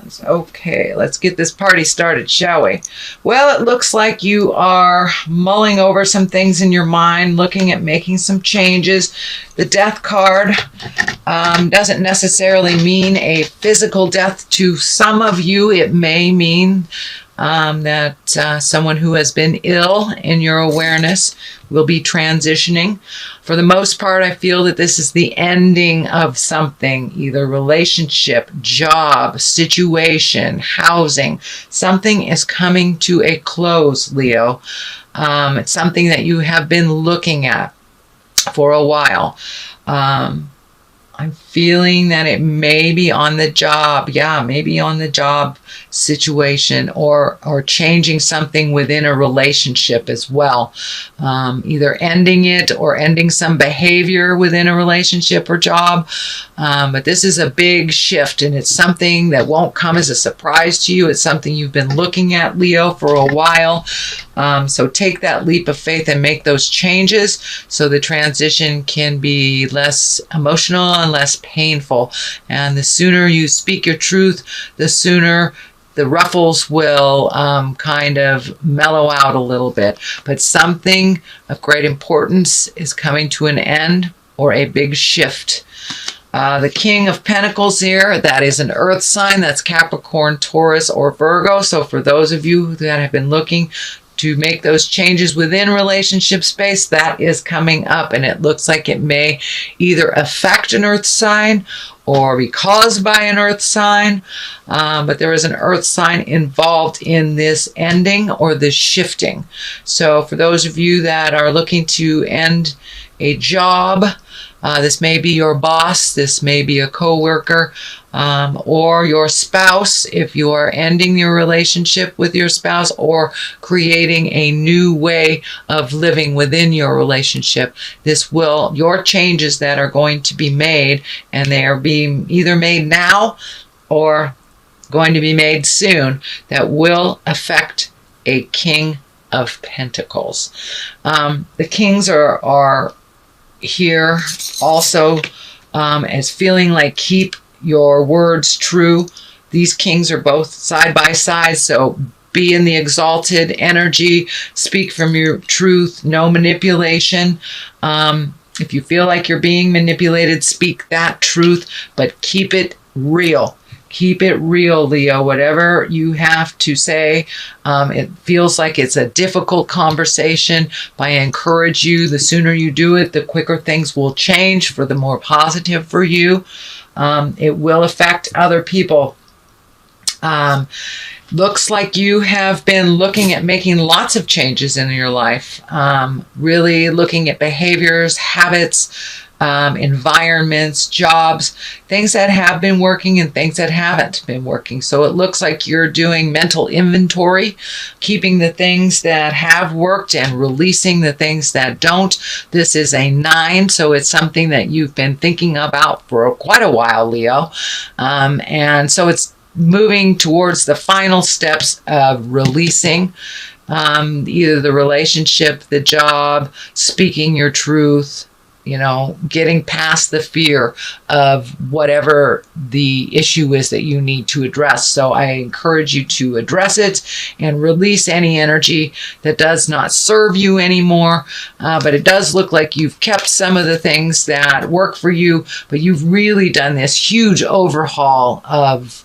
Wands. Okay, let's get this party started, shall we? Well, it looks like you are mulling over some things in your mind, looking at making some changes. The Death card doesn't necessarily mean a physical death to some of you. It may mean that someone who has been ill in your awareness will be transitioning. For the most part, I feel that this is the ending of something, either relationship, job, situation, housing. Something is coming to a close, Leo. It's something that you have been looking at for a while. I'm feeling that it may be on the job. Yeah, maybe on the job situation or changing something within a relationship as well. Either ending it or ending some behavior within a relationship or job. But this is a big shift, and it's something that won't come as a surprise to you. It's something you've been looking at, Leo, for a while. So take that leap of faith and make those changes so the transition can be less emotional and less painful. And the sooner you speak your truth, the sooner the ruffles will kind of mellow out a little bit. But something of great importance is coming to an end or a big shift. The King of Pentacles here, that is an earth sign. That's Capricorn, Taurus, or Virgo. So for those of you that have been looking to make those changes within relationship space, that is coming up, and it looks like it may either affect an earth sign or be caused by an earth sign, but there is an earth sign involved in this ending or this shifting. So for those of you that are looking to end a job, this may be your boss, this may be a coworker, or your spouse if you are ending your relationship with your spouse or creating a new way of living within your relationship. Your changes that are going to be made, and they are being either made now or going to be made soon, that will affect a King of Pentacles. The Kings are here also as feeling like keep your words true. These Kings are both side by side, so be in the exalted energy, speak from your truth, no manipulation. If you feel like you're being manipulated, speak that truth, but keep it real. Keep it real, Leo. Whatever you have to say, it feels like it's a difficult conversation, but I encourage you, the sooner you do it, the quicker things will change for the more positive for you. It will affect other people. Looks like you have been looking at making lots of changes in your life, really looking at behaviors, habits, environments, jobs, things that have been working and things that haven't been working. So it looks like you're doing mental inventory, keeping the things that have worked and releasing the things that don't. This is a 9, so it's something that you've been thinking about for quite a while, Leo. And so it's moving towards the final steps of releasing either the relationship, the job, speaking your truth, getting past the fear of whatever the issue is that you need to address. So I encourage you to address it and release any energy that does not serve you anymore. But it does look like you've kept some of the things that work for you, but you've really done this huge overhaul of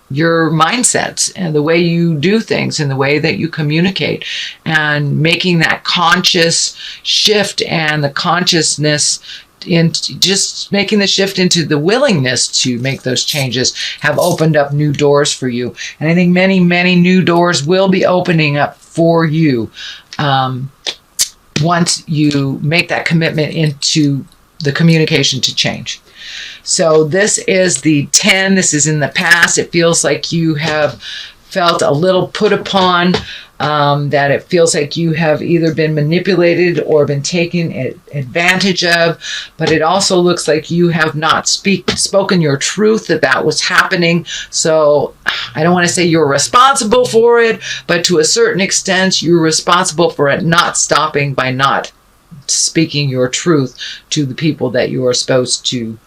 your mindset and the way you do things and the way that you communicate, and making that conscious shift and the consciousness into just making the shift into the willingness to make those changes have opened up new doors for you. And I think many, many new doors will be opening up for you once you make that commitment into the communication to change. So this is the 10. This is in the past. It feels like you have felt a little put upon, that it feels like you have either been manipulated or been taken advantage of, but it also looks like you have not spoken your truth that was happening. So I don't want to say you're responsible for it, but to a certain extent, you're responsible for it not stopping by not speaking your truth to the people that you are supposed to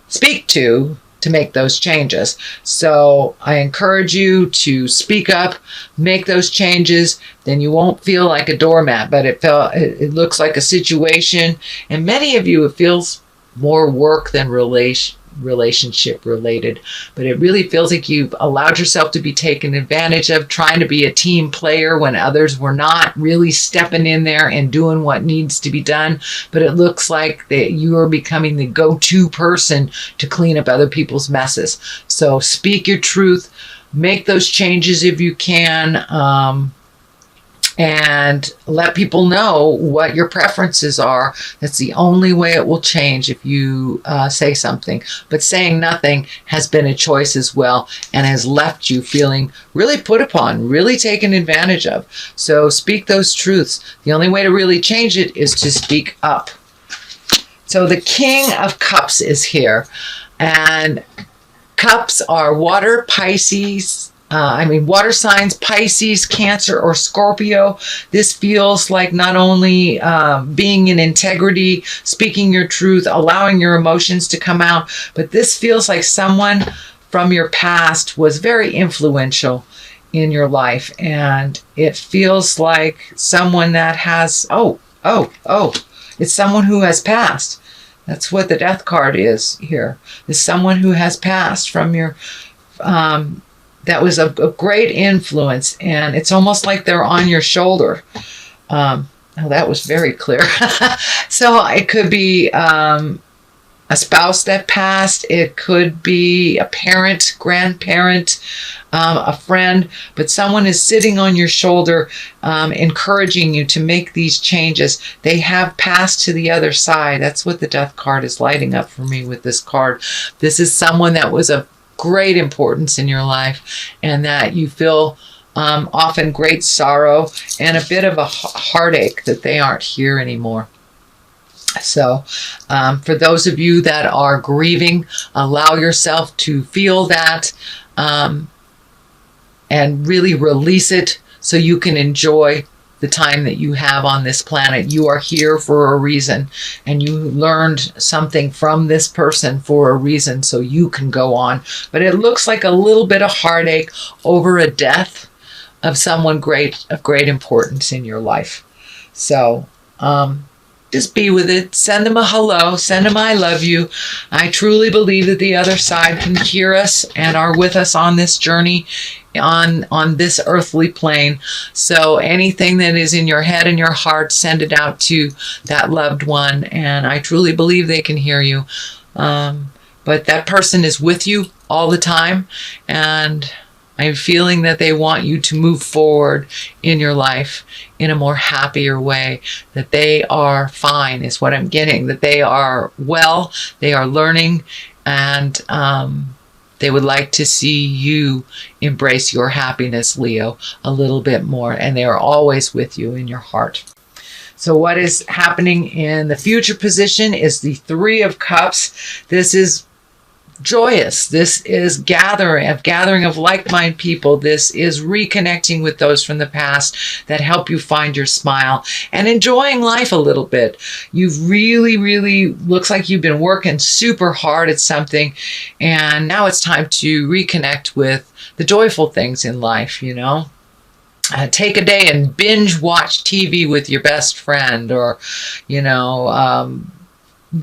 speak to to make those changes. So I encourage you to speak up, make those changes. Then you won't feel like a doormat, but it looks like a situation. And many of you, it feels more work than relationship related, but it really feels like you've allowed yourself to be taken advantage of, trying to be a team player when others were not really stepping in there and doing what needs to be done. But it looks like that you are becoming the go-to person to clean up other people's messes. So speak your truth, make those changes if you can, and let people know what your preferences are. That's the only way it will change, if you say something. But saying nothing has been a choice as well, and has left you feeling really put upon, really taken advantage of. So speak those truths. The only way to really change it is to speak up. So the King of Cups is here, and cups are water, Pisces, water signs, Pisces, Cancer, or Scorpio. This feels like not only being in integrity, speaking your truth, allowing your emotions to come out, but this feels like someone from your past was very influential in your life. And it feels like someone that has, it's someone who has passed. That's what the Death card is here. It's someone who has passed from your, that was a great influence, and it's almost like they're on your shoulder. That was very clear. So it could be a spouse that passed. It could be a parent, grandparent, a friend, but someone is sitting on your shoulder, encouraging you to make these changes. They have passed to the other side. That's what the Death card is lighting up for me with this card. This is someone that was of great importance in your life, and that you feel often great sorrow and a bit of a heartache that they aren't here anymore. So for those of you that are grieving, allow yourself to feel that and really release it so you can enjoy the time that you have on this planet. You are here for a reason, and you learned something from this person for a reason, so you can go on. But it looks like a little bit of heartache over a death of someone of great importance in your life. So just be with it. Send them a hello. Send them I love you. I truly believe that the other side can hear us and are with us on this journey, on this earthly plane. So anything that is in your head and your heart, send it out to that loved one, and I truly believe they can hear you. But that person is with you all the time, and I'm feeling that they want you to move forward in your life in a more happier way, that they are fine is what I'm getting, that they are well, they are learning, and they would like to see you embrace your happiness, Leo, a little bit more, and they are always with you in your heart. So what is happening in the future position is the Three of Cups. This is joyous. This is gathering of like-minded people. This is reconnecting with those from the past that help you find your smile and enjoying life a little bit. You've really looks like you've been working super hard at something, and now it's time to reconnect with the joyful things in life, you know. Take a day and binge watch TV with your best friend, or, you know,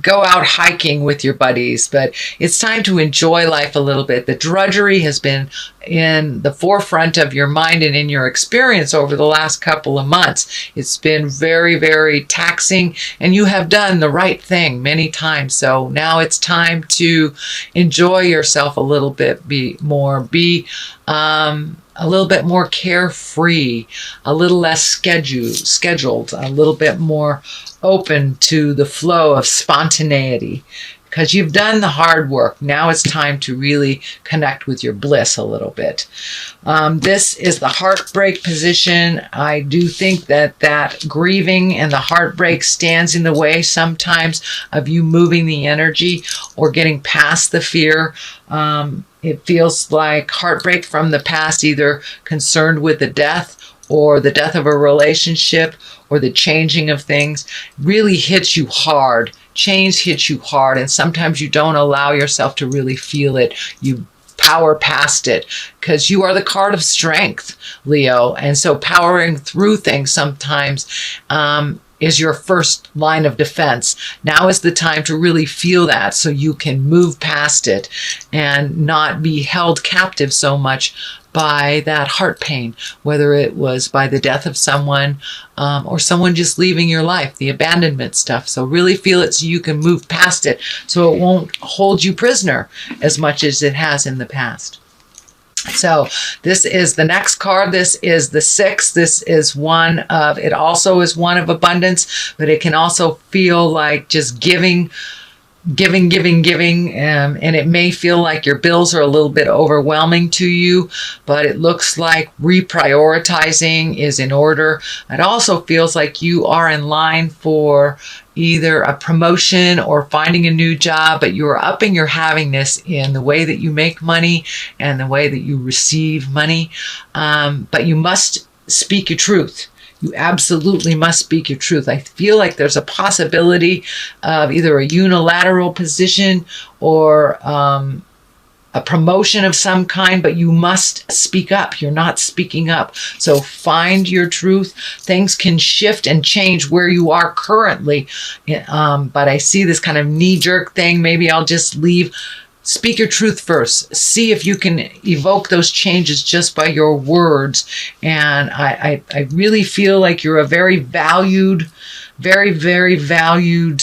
go out hiking with your buddies. But it's time to enjoy life a little bit. The drudgery has been in the forefront of your mind and in your experience over the last couple of months. It's been very taxing, and you have done the right thing many times. So now it's time to enjoy yourself a little bit more. Be a little bit more carefree, a little less scheduled, a little bit more open to the flow of spontaneity, because you've done the hard work. Now it's time to really connect with your bliss a little bit. This is the heartbreak position. I do think that grieving and the heartbreak stands in the way sometimes of you moving the energy or getting past the fear. It feels like heartbreak from the past, either concerned with the death or the death of a relationship or the changing of things, really hits you hard change hits you hard, and sometimes you don't allow yourself to really feel it. You power past it because you are the card of strength, Leo. And so powering through things sometimes is your first line of defense. Now is the time to really feel that so you can move past it and not be held captive so much by that heart pain, whether it was by the death of someone or someone just leaving your life, the abandonment stuff. So really feel it so you can move past it so it won't hold you prisoner as much as it has in the past. So this is the next card. This is the 6. This is it also is one of abundance, but it can also feel like just giving, and it may feel like your bills are a little bit overwhelming to you, but it looks like reprioritizing is in order. It also feels like you are in line for either a promotion or finding a new job, but you're upping your havingness in the way that you make money and the way that you receive money. But you must speak your truth. You absolutely must speak your truth. I feel like there's a possibility of either a unilateral position or a promotion of some kind, but you must speak up. You're not speaking up. So find your truth. Things can shift and change where you are currently. But I see this kind of knee-jerk thing. Maybe I'll just leave. Speak your truth first. See if you can evoke those changes just by your words. And I really feel like you're a very valued, very, very valued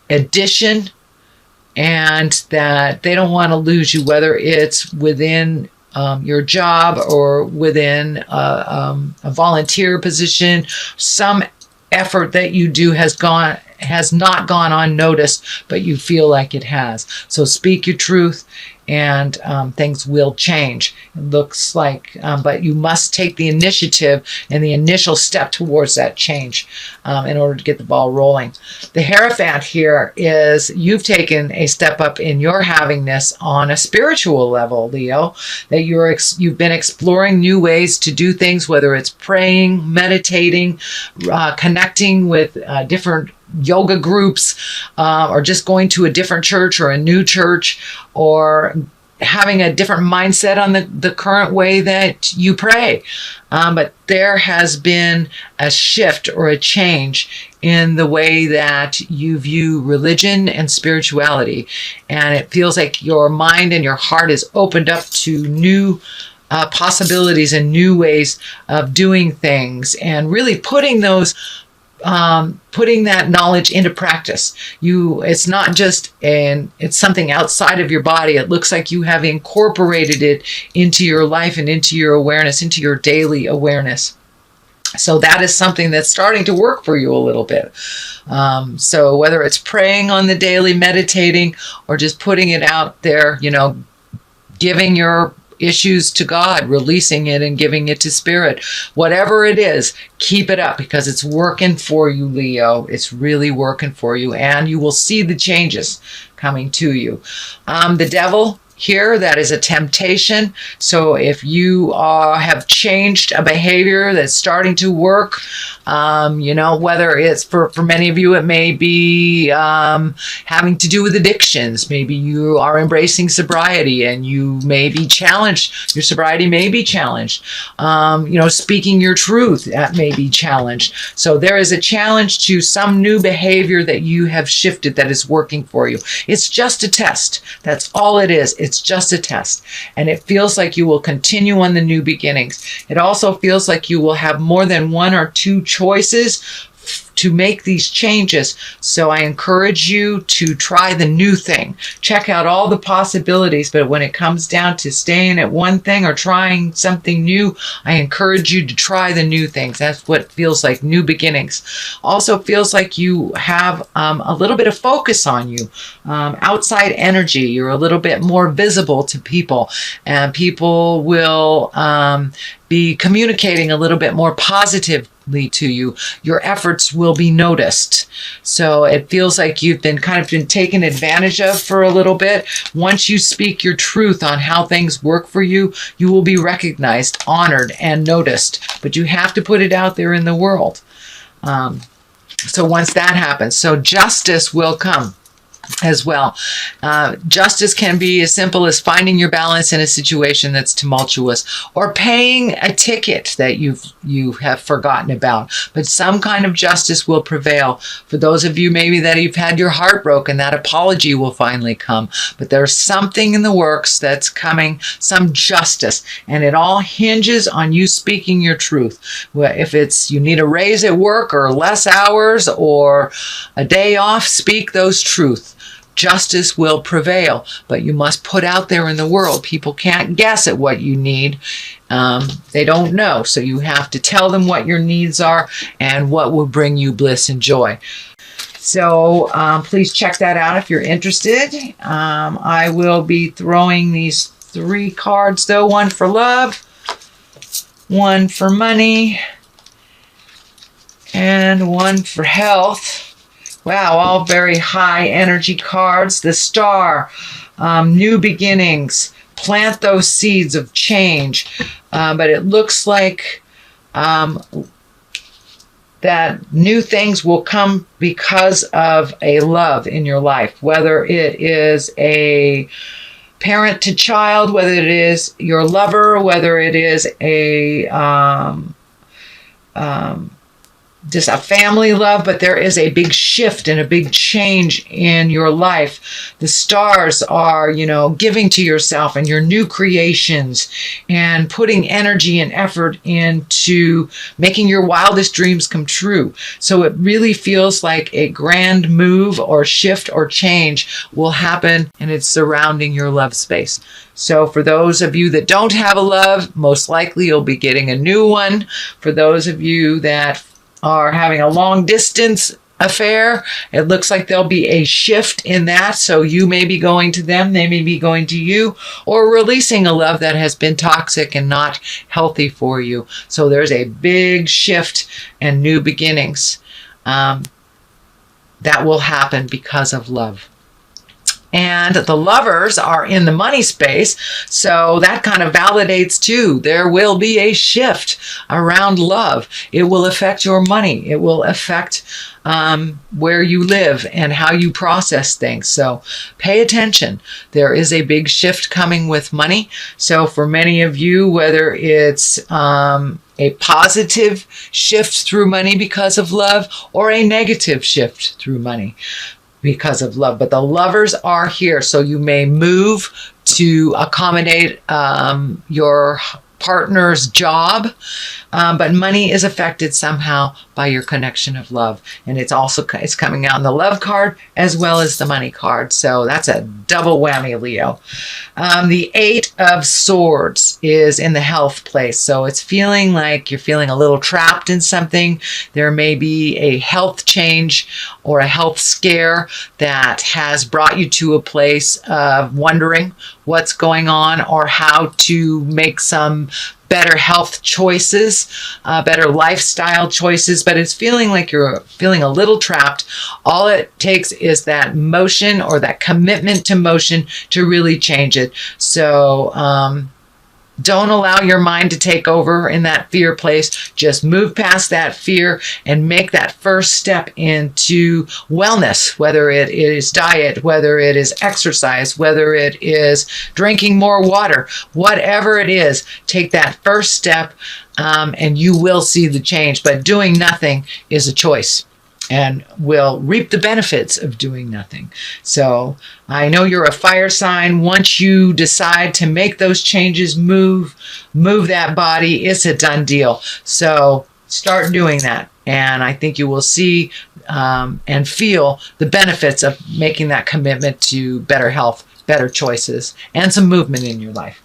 addition, and that they don't want to lose you, whether it's within your job or within a volunteer position. Some effort that you do has not gone unnoticed, but you feel like it has. So speak your truth, and things will change. It looks like, but you must take the initiative and the initial step towards that change in order to get the ball rolling. The Hierophant here is you've taken a step up in your havingness on a spiritual level, Leo, that you've been exploring new ways to do things, whether it's praying, meditating, connecting with different yoga groups, or just going to a different church or a new church, or having a different mindset on the current way that you pray. But there has been a shift or a change in the way that you view religion and spirituality. And it feels like your mind and your heart is opened up to new possibilities and new ways of doing things, and really putting that knowledge into practice. It's not just it's something outside of your body. It looks like you have incorporated it into your life and into your awareness, into your daily awareness. So that is something that's starting to work for you a little bit. So whether it's praying on the daily, meditating, or just putting it out there, giving your issues to God, releasing it and giving it to Spirit. Whatever it is, keep it up, because it's working for you, Leo. It's really working for you, and you will see the changes coming to you. The Devil here, that is a temptation. So if you have changed a behavior that's starting to work, whether it's for many of you, it may be having to do with addictions. Maybe you are embracing sobriety and you may be challenged. Your sobriety may be challenged. Speaking your truth, that may be challenged. So there is a challenge to some new behavior that you have shifted that is working for you. It's just a test. That's all it is. It's just a test. And it feels like you will continue on the new beginnings. It also feels like you will have more than one or two choices to make these changes. So I encourage you to try the new thing. Check out all the possibilities, but when it comes down to staying at one thing or trying something new, I encourage you to try the new things. That's what feels like new beginnings. Also feels like you have a little bit of focus on you. Outside energy, you're a little bit more visible to people, and people will be communicating a little bit more positively to you. Your efforts will be noticed. So it feels like you've been taken advantage of for a little bit. Once you speak your truth on how things work for you, you will be recognized, honored, and noticed. But you have to put it out there in the world. So once that happens, so justice will come as well. Justice can be as simple as finding your balance in a situation that's tumultuous, or paying a ticket that you have forgotten about. But some kind of justice will prevail. For those of you maybe that you've had your heart broken, that apology will finally come. But there's something in the works that's coming, some justice, and it all hinges on you speaking your truth. Well, if it's you need a raise at work or less hours or a day off, speak those truths. Justice will prevail, but you must put out there in the world. People can't guess at what you need. They don't know. So you have to tell them what your needs are and what will bring you bliss and joy. So please check that out if you're interested. I will be throwing these 3 cards though. 1 for love, 1 for money, and 1 for health. Wow, all very high energy cards. The Star, new beginnings, plant those seeds of change. But it looks like that new things will come because of a love in your life, whether it is a parent to child, whether it is your lover, whether it is a just a family love, but there is a big shift and a big change in your life. The stars are, giving to yourself and your new creations and putting energy and effort into making your wildest dreams come true. So it really feels like a grand move or shift or change will happen, and it's surrounding your love space. So for those of you that don't have a love, most likely you'll be getting a new one. For those of you that are having a long distance affair, it looks like there'll be a shift in that. So you may be going to them, they may be going to you, or releasing a love that has been toxic and not healthy for you. So there's a big shift and new beginnings that will happen because of love. And the lovers are in the money space, so that kind of validates too. There will be a shift around love. It will affect your money. It will affect where you live and how you process things. So pay attention. There is a big shift coming with money. So for many of you, whether it's a positive shift through money because of love or a negative shift through money because of love, but the lovers are here. So you may move to accommodate your partner's job, but money is affected somehow by your connection of love, and it's coming out in the love card as well as the money card. So that's a double whammy, Leo. The 8 of Swords is in the health place, so it's feeling like you're feeling a little trapped in something. There may be a health change or a health scare that has brought you to a place of wondering what's going on or how to make some better health choices, better lifestyle choices, but it's feeling like you're feeling a little trapped. All it takes is that motion or that commitment to motion to really change it. So don't allow your mind to take over in that fear place. Just move past that fear and make that first step into wellness, whether it is diet, whether it is exercise, whether it is drinking more water, whatever it is, take that first step and you will see the change. But doing nothing is a choice, and will reap the benefits of doing nothing. So I know you're a fire sign. Once you decide to make those changes, move that body, it's a done deal. So start doing that. And I think you will see and feel the benefits of making that commitment to better health, better choices, and some movement in your life.